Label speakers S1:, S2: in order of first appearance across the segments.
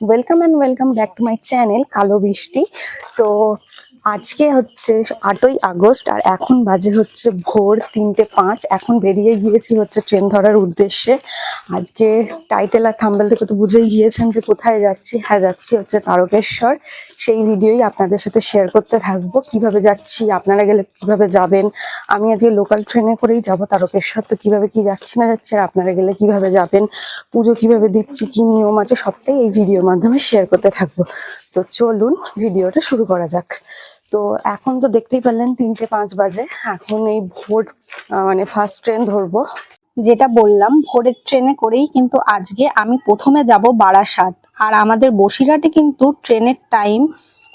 S1: Welcome back to my channel কালো বৃষ্টি। তো আজকে হচ্ছে 8ই আগস্ট আর এখন বাজে হচ্ছে ভোর 3:05। এখন বেরিয়ে গিয়েছি হচ্ছে ট্রেন ধরার উদ্দেশ্যে। আজকে টাইটেল আর থাম্বনেল থেকে তো বুঝেই গিয়েছেন যে কোথায় যাচ্ছি। হ্যাঁ, যাচ্ছি হচ্ছে তারকেশ্বর। সেই ভিডিওই আপনাদের সাথে শেয়ার করতে থাকবো, কিভাবে যাচ্ছি, আপনারা গেলে কিভাবে যাবেন। আমি আজকে লোকাল ট্রেনে করেই যাব তারকেশ্বর। তো কিভাবে কি যাচ্ছি না যাচ্ছি, আর আপনারা গেলে কিভাবে যাবেন, পুজো কিভাবে দিচ্ছি, কি নিয়ম আছে, সবটাই এই ভিডিওর মাধ্যমে শেয়ার করতে থাকবো। তো চলুন ভিডিওটা শুরু করা যাক। তো এখন তো দেখতেই পেলেন 3:05 বাজে। এখন এই ভোর মানে ফার্স্ট ট্রেন ধরবো। যেটা বললাম, ভোরের ট্রেনে করেই কিন্তু আজকে আমি প্রথমে যাব বারাসাত। আর আমাদের বসিরহাটে কিন্তু ট্রেনের টাইম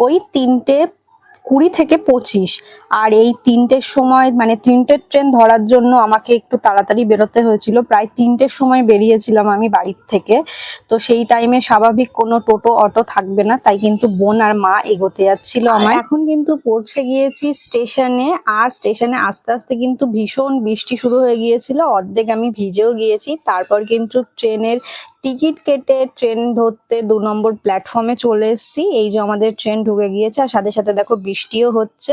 S1: ওই 3:20 থেকে 25। আর এই 3টের সময় মানে 3টের ট্রেন ধরার জন্য আমাকে একটু তাড়াতাড়ি বেরোতে হয়েছিল। প্রায় 3টের সময় বেরিয়েছিলাম আমি বাড়ির থেকে। তো সেই টাইমে স্বাভাবিক কোনো টোটো অটো থাকবে না, তাই কিন্তু বোন আর মা এগোতে যাচ্ছিল আমার। এখন কিন্তু পৌঁছে গিয়েছি স্টেশনে। আর স্টেশনে আস্তে আস্তে কিন্তু ভীষণ বৃষ্টি শুরু হয়ে গিয়েছিল, অর্ধেক আমি ভিজেও গিয়েছি। তারপর কিন্তু ট্রেনের টিকিট কেটে ট্রেন ধরতে 2 নম্বর প্ল্যাটফর্মে চলে এসেছি। এই যে আমাদের ট্রেন ঢুকে গিয়েছে, আর সাথে সাথে দেখো বৃষ্টিও হচ্ছে।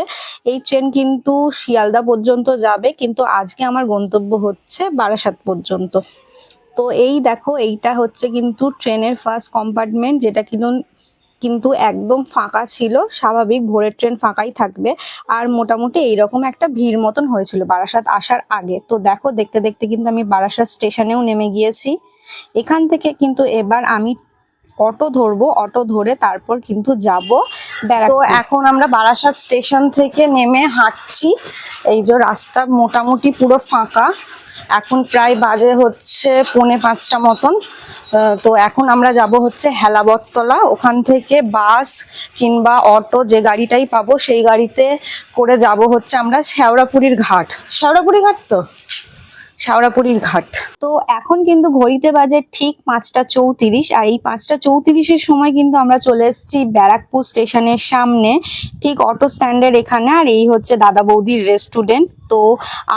S1: এই ট্রেন কিন্তু শিয়ালদা পর্যন্ত যাবে, কিন্তু আজকে আমার গন্তব্য হচ্ছে বারাসাত পর্যন্ত। তো এই দেখো, এইটা হচ্ছে কিন্তু ট্রেনের ফার্স্ট কম্পার্টমেন্ট, যেটা কিন্তু একদম ফাঁকা ছিল। স্বাভাবিক ভোরের ট্রেন ফাঁকাই থাকবে। আর মোটামুটি এইরকম একটা ভিড় মতন হয়েছিল বারাসাত আসার আগে। তো দেখো, দেখতে দেখতে কিন্তু আমি বারাসাত স্টেশনেও নেমে গিয়েছি। এখান থেকে কিন্তু এবার আমি অটো ধরবো, অটো ধরে তারপর কিন্তু যাব ব্যারাকপুর। তো এখন আমরা বারাসাত স্টেশন থেকে নেমে হাঁটছি। এই যে রাস্তা মোটামুটি পুরো ফাঁকা। এখন প্রায় বাজে হচ্ছে 4:45 মতন। তো এখন আমরা যাব হচ্ছে হেলাবরতলা। ওখান থেকে বাস কিংবা অটো যে গাড়িটাই পাবো সেই গাড়িতে করে যাব হচ্ছে আমরা শেওড়াপুরীর ঘাট। শেওড়াপুরী ঘাট তো শেওড়াপুরীর ঘাট। তো এখন কিন্তু ঘড়িতে বাজে ঠিক 5:34। আর এই 5:34-এর সময় কিন্তু আমরা চলে এসেছি ব্যারাকপুর স্টেশনের সামনে, ঠিক অটো স্ট্যান্ডের এখানে। আর এই হচ্ছে দাদা বৌদির রেস্টুরেন্ট। তো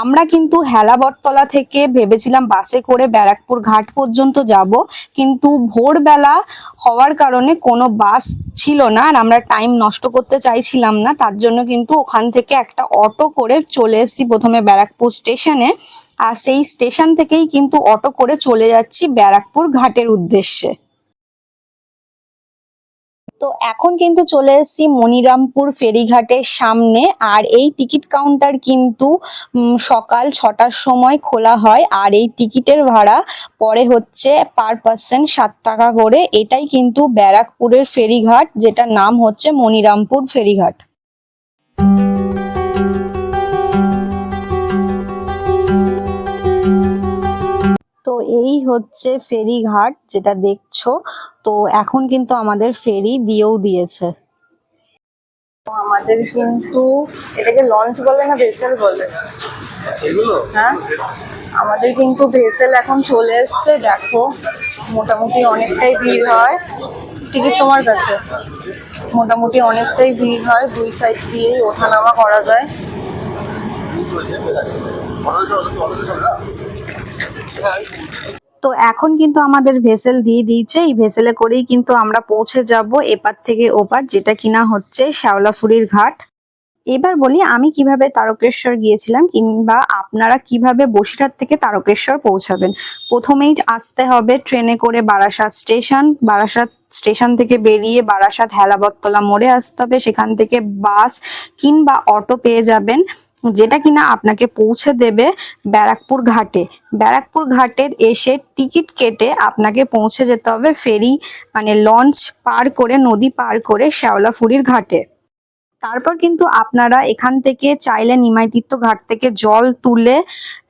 S1: আমরা কিন্তু হেলাবরতলা থেকে ভেবেছিলাম বাসে করে ব্যারাকপুর ঘাট পর্যন্ত যাব, কিন্তু ভোরবেলা হওয়ার কারণে কোনো বাস ছিল না, আর আমরা টাইম নষ্ট করতে চাইছিলাম না। তার জন্য কিন্তু ওখান থেকে একটা অটো করে চলে এসেছি প্রথমে ব্যারাকপুর স্টেশনে। আর সেই স্টেশন থেকেই কিন্তু অটো করে চলে যাচ্ছি ব্যারাকপুর ঘাটের উদ্দেশ্যে। তো এখন কিন্তু চলে এসেছি মনিরামপুর ফেরিঘাটের সামনে। আর এই টিকিট কাউন্টার কিন্তু সকাল 6টার সময় খোলা হয়। আর এই টিকিটের ভাড়া পরে হচ্ছে পার পার্সন 7 টাকা করে। এটাই কিন্তু ব্যারাকপুরের ফেরিঘাট, যেটার নাম হচ্ছে মনিরামপুর ফেরিঘাট। তো এই হচ্ছে ফেরিঘাট যেটা দেখছো। তো এখন কিন্তু আমাদের ফেরি দিয়েও দিয়েছে। আমাদের কিন্তু এটাকে লঞ্চ বলে না ভেসেল বলে, হ্যাঁ আমাদের কিন্তু ভেসেল এখন চলে এসছে। দেখো মোটামুটি অনেকটাই ভিড় হয়। টিকিট তোমার কাছে? মোটামুটি অনেকটাই ভিড় হয়, 2 সাইড দিয়েই ওঠানামা করা যায়। তো এখন কিন্তু আমাদের ভেসেল দিয়ে দিয়েছে। এই ভেসেলে করেই কিন্তু আমরা পৌঁছে যাব এপার থেকে ওপার, যেটা কিনা হচ্ছে শেওড়াফুলির ঘাট। এবার বলি আমি কিভাবে তারকেশ্বর গিয়েছিলাম, কিংবা আপনারা কিভাবে বসিরহাট থেকে তারকেশ্বর পৌঁছাবেন। প্রথমেই আসতে হবে ট্রেনে করে বারাসাত স্টেশন। বারাসাত স্টেশন থেকে বেরিয়ে বারাসাত হেলাবরতলা মোড়ে আসতে হবে। সেখান থেকে বাস কিংবা অটো পেয়ে যাবেন, যেটা কিনা আপনাকে পৌঁছে দেবে ব্যারাকপুর ঘাটে। ব্যারাকপুর ঘাটের এসে টিকিট কেটে আপনাকে পৌঁছে যেতে হবে ফেরি মানে লঞ্চ পার করে, নদী পার করে শেওড়াফুলির ঘাটে। তারপর কিন্তু আপনারা এখান থেকে চাইলে নিমাইতীর্থ ঘাট থেকে জল তুলে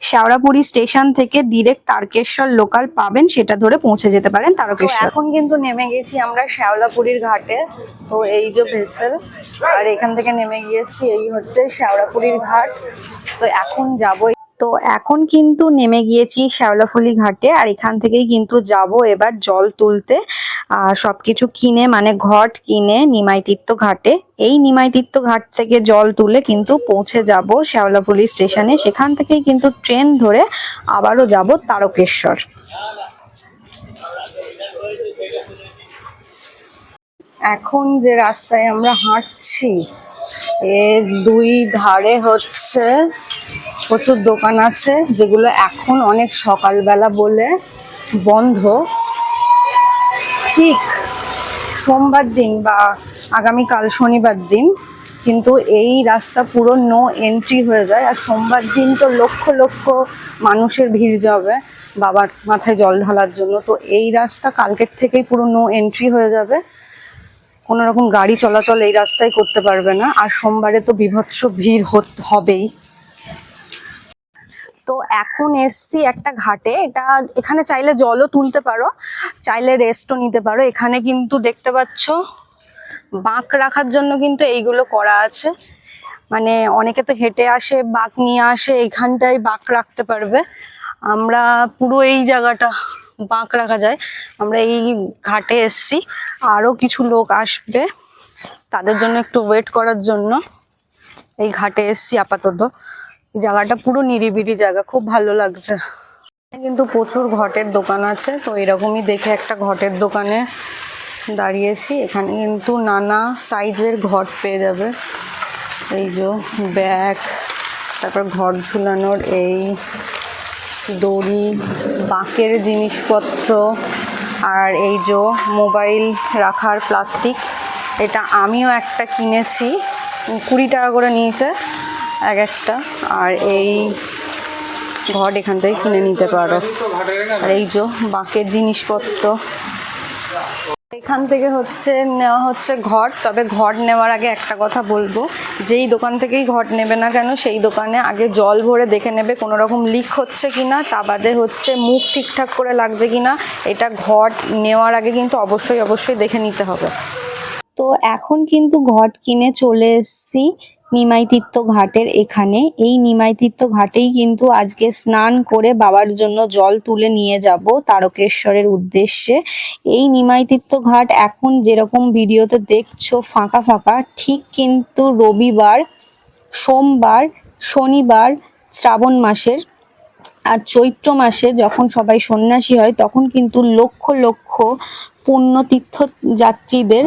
S1: শেওড়াপুরি স্টেশন থেকে ডিরেক্ট তারকেশ্বর লোকাল পাবেন, সেটা ধরে পৌঁছে যেতে পারেন তারকেশ্বর। এখন কিন্তু নেমে গেছি আমরা শেওড়াপুরির ঘাটে। তো এই যে ভেসেল, আর এখান থেকে নেমে গিয়েছি। এই হচ্ছে শেওড়াপুরির ঘাট। তো এখন যাবো। তো এখন কিন্তু নেমে গিয়েছি শেওড়াফুলি ঘাটে। আর এখান থেকেই কিন্তু যাব এবার জল তুলতে। সবকিছু কিনে মানে ঘট কিনে নিমাইতীর্থ ঘাটে। এই নিমাইতীর্থ ঘাট থেকে জল তুলে কিন্তু পৌঁছে যাব শেওড়াফুলি স্টেশনে। সেখান থেকেই কিন্তু ট্রেন ধরে আবারও যাব তারকেশ্বর। এখন যে রাস্তায় আমরা হাঁটছি এর দুই ধারে হচ্ছে প্রচুর দোকান আছে, যেগুলো এখন অনেক সকালবেলা বলে বন্ধ। ঠিক সোমবার দিন বা আগামীকাল শনিবার দিন কিন্তু এই রাস্তা পুরো নো এন্ট্রি হয়ে যায়। আর সোমবার দিন তো লক্ষ লক্ষ মানুষের ভিড় যাবে বাবার মাথায় জল ঢালার জন্য। তো এই রাস্তা কালকের থেকেই পুরো নো এন্ট্রি হয়ে যাবে, কোনো রকম গাড়ি চলাচল এই রাস্তায় করতে পারবে না। আর সোমবারে তো বীভৎস ভিড় হবেই। তো এখন এসছি একটা ঘাটে, এখানে চাইলে জলও তুলতে পারো, চাইলে রেস্টও নিতে পারো। এখানে কিন্তু দেখতে পাচ্ছ বাঁক রাখার জন্য কিন্তু এইগুলো করা আছে, মানে অনেকে তো হেঁটে আসে বাঁক নিয়ে আসে, এখানটায় বাঁক রাখতে পারবে। আমরা পুরো এই জায়গাটা বাঁক রাখা যায়। আমরা এই ঘাটে এসছি, আরো কিছু লোক আসবে, তাদের জন্য একটু ওয়েট করার জন্য এই ঘাটে এসছি আপাতত। জায়গাটা পুরো নিরিবিলি জায়গা, খুব ভালো লাগছে। কিন্তু প্রচুর ঘটের দোকান আছে, তো এরকমই দেখে একটা ঘটের দোকানে দাঁড়িয়েছি। এখানে কিন্তু নানা সাইজের ঘট পেয়ে যাবে, এই যে ব্যাগ, তারপর ঘর ঝুলানোর এই দড়ি, বাঁকের জিনিসপত্র, আর এই যে মোবাইল রাখার প্লাস্টিক। এটা আমিও একটা কিনেছি, 20 টাকা করে নিয়েছে এক একটা। আর এই ঘট এখান থেকে কিনে নিতে পারো। আর এই যে বাঁকের জিনিসপত্র এখান থেকে নেওয়া হচ্ছে ঘট। তবে ঘট নেওয়ার আগে একটা কথা বলবো, যেই দোকান থেকেই ঘট নেবে না কেন সেই দোকানে আগে জল ভরে দেখে নেবে কোনো রকম লিক হচ্ছে কিনা, তা বাদে মুখ ঠিকঠাক করে লাগছে কিনা। এটা ঘট নেওয়ার আগে কিন্তু অবশ্যই দেখে নিতে হবে। তো এখন কিন্তু ঘট কিনে চলে এসেছি নিমাইতীর্থ ঘাটের এখানে। এই নিমাইতীর্থ ঘাটেই কিন্তু আজকে স্নান করে বাবার জন্য জল তুলে নিয়ে যাব তারকেশ্বরের উদ্দেশ্যে। এই নিমাইতীর্থ ঘাট এখন যেরকম ভিডিওতে দেখছো ফাঁকা ফাঁকা, ঠিক কিন্তু রবিবার, সোমবার, শনিবার, শ্রাবণ মাসের আর চৈত্র মাসে যখন সবাই সন্ন্যাসী হয় তখন কিন্তু লক্ষ লক্ষ পুণ্যতীর্থ যাত্রীদের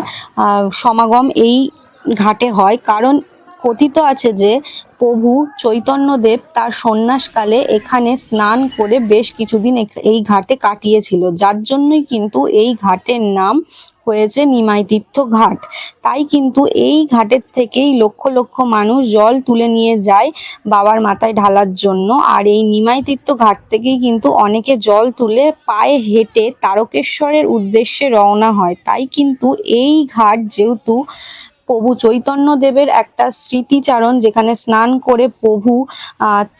S1: সমাগম এই ঘাটে হয়। কারণ কথিত আছে যে প্রভু চৈতন্যদেব তার সন্ন্যাসকালে এখানে স্নান করে বেশ কিছুদিন এই ঘাটে কাটিয়েছিল, যার জন্যই কিন্তু এই ঘাটের নাম হয়েছে নিমাইতীর্থ ঘাট। তাই কিন্তু এই ঘাটের থেকেই লক্ষ লক্ষ মানুষ জল তুলে নিয়ে যায় বাবার মাথায় ঢালার জন্য। আর এই নিমাইতীর্থ ঘাট থেকেই কিন্তু অনেকে জল তুলে পায়ে হেঁটে তারকেশ্বরের উদ্দেশ্যে রওনা হয়। তাই কিন্তু এই ঘাট যেহেতু প্রভু চৈতন্যদেবের একটা স্মৃতিচারণ, যেখানে স্নান করে প্রভু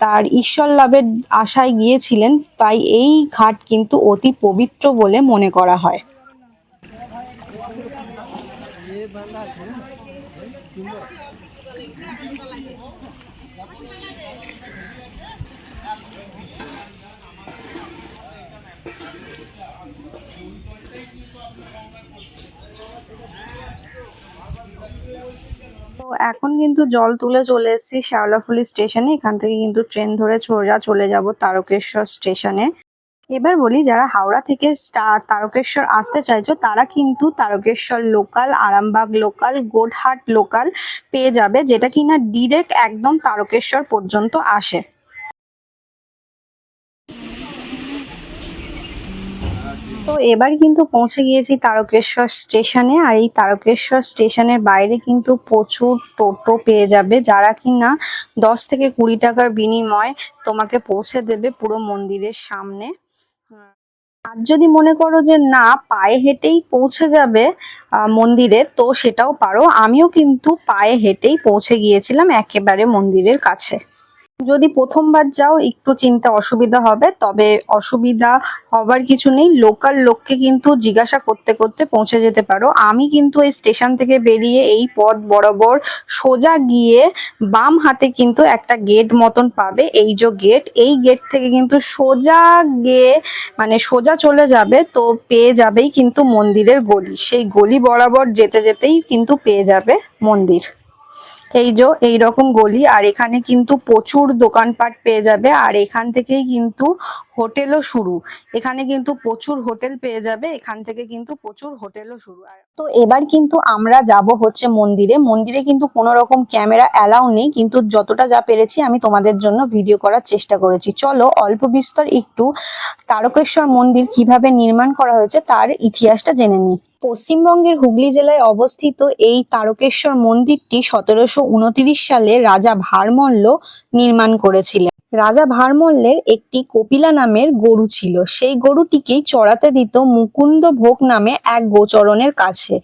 S1: তার ঈশ্বর লাভের আশায় গিয়েছিলেন, তাই এই ঘাট কিন্তু অতি পবিত্র বলে মনে করা হয়। তো এখন কিন্তু জল তুলে চলে এসেছি শেওড়াফুলি স্টেশনে। এখান থেকে কিন্তু ট্রেন ধরে চলে যাব তারকেশ্বর স্টেশনে। এবার বলি, যারা হাওড়া থেকে তারকেশ্বর আসতে চাইছো তারা কিন্তু Tarakeswar local, Arambagh local, Goghat local পেয়ে যাবে, যেটা কিনা ডিরেক্ট একদম তারকেশ্বর পর্যন্ত আসে। তো এবার কিন্তু পৌঁছে গিয়েছি তারকেশ্বর স্টেশনে। আর এই তারকেশ্বর স্টেশনের বাইরে কিন্তু প্রচুর টোটো পেয়ে যাবে, যারা কিনা 10 থেকে 20 টাকার বিনিময়ে তোমাকে পৌঁছে দেবে পুরো মন্দিরের সামনে। আর যদি মনে করো যে না, পায়ে হেঁটেই পৌঁছে যাবে মন্দিরে, তো সেটাও পারো। আমিও কিন্তু পায়ে হেঁটেই পৌঁছে গিয়েছিলাম একেবারে মন্দিরের কাছে। যদি প্রথমবার যাও একটু চিন্তা অসুবিধা হবে, তবে অসুবিধা হবার কিছু নেই, লোকাল লোককে কিন্তু জিজ্ঞাসা করতে করতে পৌঁছে যেতে পারো। আমি কিন্তু এই স্টেশন থেকে বেরিয়ে এই পথ বরাবর সোজা গিয়ে বাম হাতে কিন্তু একটা গেট মতন পাবে, এই যে গেট, এই গেট থেকে কিন্তু সোজা গিয়ে মানে সোজা চলে যাবে, তো পেয়ে যাবেই কিন্তু মন্দিরের গলি। সেই গলি বরাবর যেতে যেতেই কিন্তু পেয়ে যাবে মন্দির। এই যে এইরকম গলি, আর এখানে কিন্তু প্রচুর দোকানপাট পেয়ে যাবে। আর এখান থেকেই কিন্তু হোটেলও শুরু। এখানে কিন্তু প্রচুর হোটেল পেয়ে যাবে, এখান থেকে কিন্তু প্রচুর হোটেলও শুরু। তো এবার কিন্তু আমরা যাব হচ্ছে মন্দিরে। মন্দিরে কিন্তু কোনো রকম ক্যামেরা অ্যালাউ নেই, কিন্তু যতটা যা পেরেছি আমি তোমাদের জন্য ভিডিও করার চেষ্টা করেছি। চলো অল্প বিস্তর একটু তারকেশ্বর মন্দির কিভাবে নির্মাণ করা হয়েছে তার ইতিহাসটা জেনে নিই। পশ্চিমবঙ্গের হুগলি জেলায় অবস্থিত এই তারকেশ্বর মন্দিরটি 1729 সালে রাজা ভারমল্ল নির্মাণ করেছিলেন। রাজা ভারমল্লের একটি কপিলা নামের গরু ছিল, সেই গরুটিকেই চড়াতে দিত মুকুন্দ ভোগ নামে এক গোচরণের কাছে।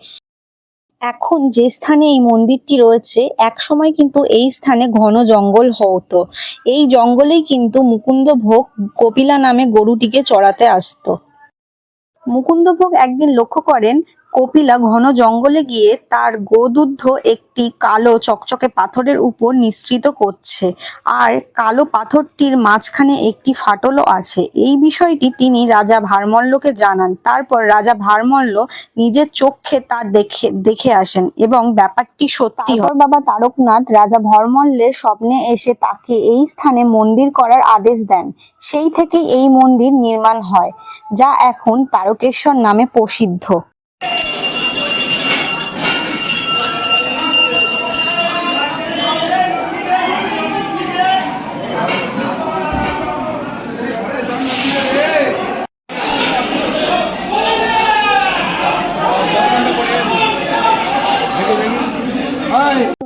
S1: এখন যে স্থানে এই মন্দিরটি রয়েছে, এক সময় কিন্তু এই স্থানে ঘন জঙ্গল হতো। এই জঙ্গলেই কিন্তু মুকুন্দ ভোগ কপিলা নামে গরুটিকে চড়াতে আসতো। মুকুন্দভোগ একদিন লক্ষ্য করেন কপিলা ঘন জঙ্গলে গিয়ে তার গোদুদ্ধ একটি কালো চকচকে পাথরের উপর নিঃসৃত করছে, আর কালো পাথরটির মাঝখানে একটি ফাটলও আছে। এই বিষয়টি তিনি রাজা ভারমল্লকে জানান। তারপর রাজা ভারমল্ল নিজের চোখে তা দেখে আসেন এবং ব্যাপারটি সত্যি হয়। বাবা তারকনাথ রাজা ভারমল্লের স্বপ্নে এসে তাকে এই স্থানে মন্দির করার আদেশ দেন। সেই থেকেই এই মন্দির নির্মাণ হয়, যা এখন তারকেশ্বর নামে প্রসিদ্ধ।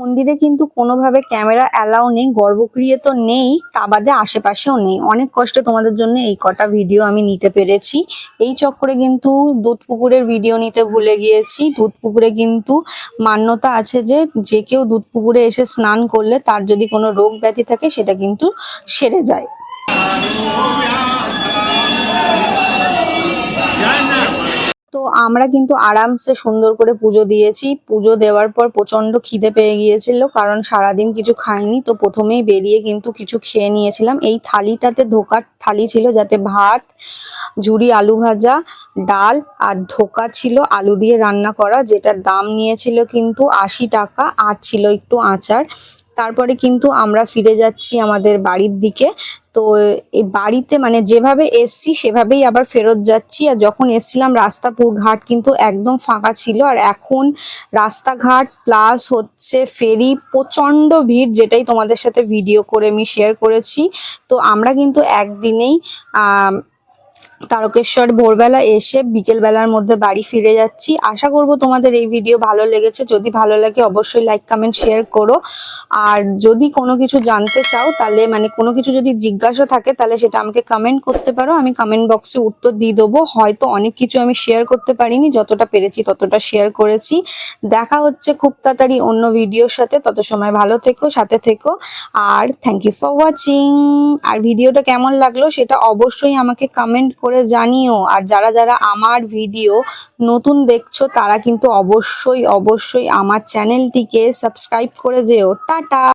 S1: মন্দিরে কিন্তু কোনোভাবে ক্যামেরা অ্যালাউ নেই, গর্ভগৃহে তো নেই, তা বাদে আশেপাশেও নেই। অনেক কষ্টে তোমাদের জন্য এই কটা ভিডিও আমি নিতে পেরেছি। এই চক্করে কিন্তু দুধ পুকুরের ভিডিও নিতে ভুলে গিয়েছি। দুধ পুকুরে কিন্তু মান্যতা আছে যে যে কেউ দুধ পুকুরে এসে স্নান করলে তার যদি কোনো রোগ ব্যাধি থাকে সেটা কিন্তু সেরে যায়। তো আমরা কিন্তু আরামসে সুন্দর করে পুজো দিয়েছি। পুজো দেওয়ার পর প্রচন্ড খিদে পেয়ে গিয়েছিল, কারণ সারাদিন কিছু খাইনি। তো প্রথমেই বেরিয়ে কিন্তু কিছু খেয়ে নিয়েছিলাম। এই থালিটাতে ধোকার থালি ছিল, যাতে ভাত, ঝুরি আলু ভাজা, ডাল আর ধোকা ছিল আলু দিয়ে রান্না করা, যেটার দাম নিয়েছিল কিন্তু 80 টাকা, আর ছিল একটু আচার। তারপরে কিন্তু আমরা ফিরে যাচ্ছি আমাদের বাড়ির দিকে। তো এই বাড়িতে মানে যেভাবে এসছি সেভাবেই আবার ফেরত যাচ্ছি। আর যখন এসছিলাম রাস্তাপুর ঘাট কিন্তু একদম ফাঁকা ছিল, আর এখন রাস্তাঘাট প্লাস হচ্ছে ফেরি প্রচন্ড ভিড়, যেটাই তোমাদের সাথে ভিডিও করে আমি শেয়ার করেছি। তো আমরা কিন্তু একদিনেই তারকেশ্বর ভোরবেলা এসে বিকেল বেলার মধ্যে বাড়ি ফিরে যাচ্ছি। আশা করব তোমাদের এই ভিডিও ভালো লেগেছে। যদি ভালো লাগে অবশ্যই লাইক কমেন্ট শেয়ার করো। আর যদি কোনো কিছু জানতে চাও তাহলে মানে কোনো কিছু যদি জিজ্ঞাসা থাকে তাহলে সেটা আমাকে কমেন্ট করতে পারো, আমি কমেন্ট বক্সে উত্তর দিয়ে দেবো। হয়তো অনেক কিছু আমি শেয়ার করতে পারিনি, যতটা পেরেছি ততটা শেয়ার করেছি। দেখা হচ্ছে খুব তাড়াতাড়ি অন্য ভিডিওর সাথে। তত সময় ভালো থেকো, সাথে থেকো, আর থ্যাংক ইউ ফর ওয়াচিং। আর ভিডিওটা কেমন লাগলো সেটা অবশ্যই আমাকে কমেন্ট করে জানিও। আর যারা যারা আমার ভিডিও নতুন দেখছো তারা কিন্তু অবশ্যই অবশ্যই আমার চ্যানেলটিকে সাবস্ক্রাইব করে যেও। টাটা।